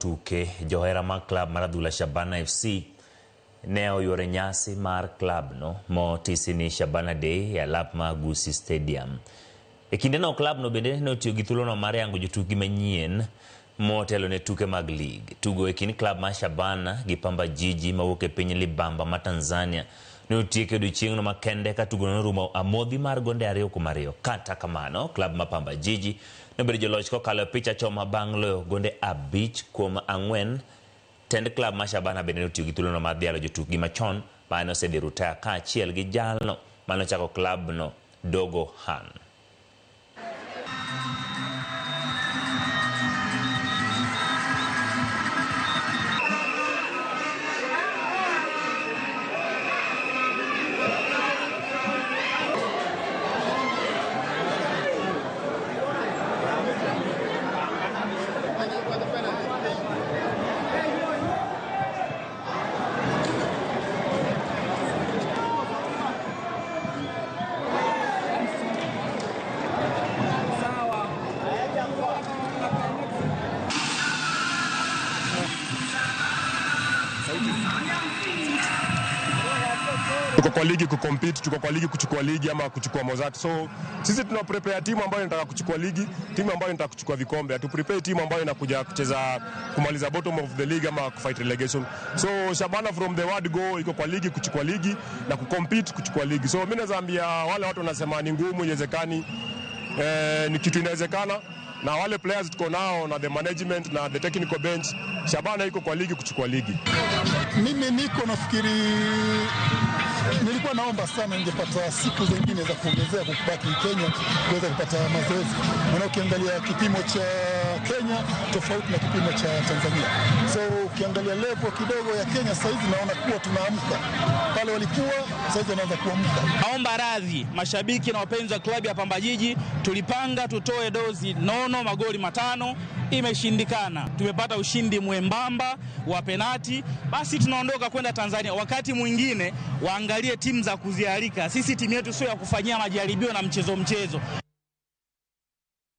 tuke johera mar club mar adhula Shabana FC neo yore nyasi mar club no motisi ni Shabana Day ya lap ma Gusii Stadium. E kinde no club no bende ne otiyo gi thuolono mar yango jotugi manyien motelo ne tuke mag league. Tugo e kind club mar Shabana gi Pamba Jiji mawuok e piny Libamba ma Tanzania ne otieko odiochieng'no makende ka tugo no rumo amodhi mar gonde 2-2. Kata kamano club ma Pamba Jiji ne bedo joloch kokalo picha choma bang' loyo gonde 5-4. Tend club ma Shabana bende ne otiyo gi thuolono mar dhialo jotukgi machon mane osedhi rutaya kaachiel gi jalno mane ochako club no, Dogo Han. Tuko kwa ligi kucompete, tuko kwa ligi kuchukua ligi ama kuchukua Mozart. So sisi tuna prepare timu ambayo inataka kuchukua ligi, timu ambayo inataka kuchukua vikombe. Tu prepare timu ambayo inakuja kucheza kumaliza bottom of the league ama kufight relegation. So Shabana from the word go iko kwa ligi kuchukua ligi na kucompete kuchukua ligi. So mimi nazaambia wale watu wanasema ni ngumu, iwezekani, ni kitu inawezekana. Na wale players tuko nao na the management na the technical bench, Shabana iko kwa ligi kuchukua ligi. Mimi niko nafikiri nilikuwa naomba sana ningepata siku zingine za kuongezea kubaki Kenya kuweza kupata mazoezi. Maana ukiangalia kipimo cha Kenya tofauti na kipimo cha Tanzania. So ukiangalia level kidogo ya Kenya sasa hivi naona kuwa tunaamka. Pale walikuwa sasa hivi wanaanza kuamka. Naomba radhi mashabiki na wapenzi wa klabu ya Pamba Jiji, tulipanga tutoe dozi nono magoli 5, imeshindikana. Tumepata ushindi mwembamba wa penati, basi tunaondoka kwenda Tanzania. Wakati mwingine waangalie timu za kuzialika. Sisi timu yetu sio ya kufanyia majaribio na mchezo.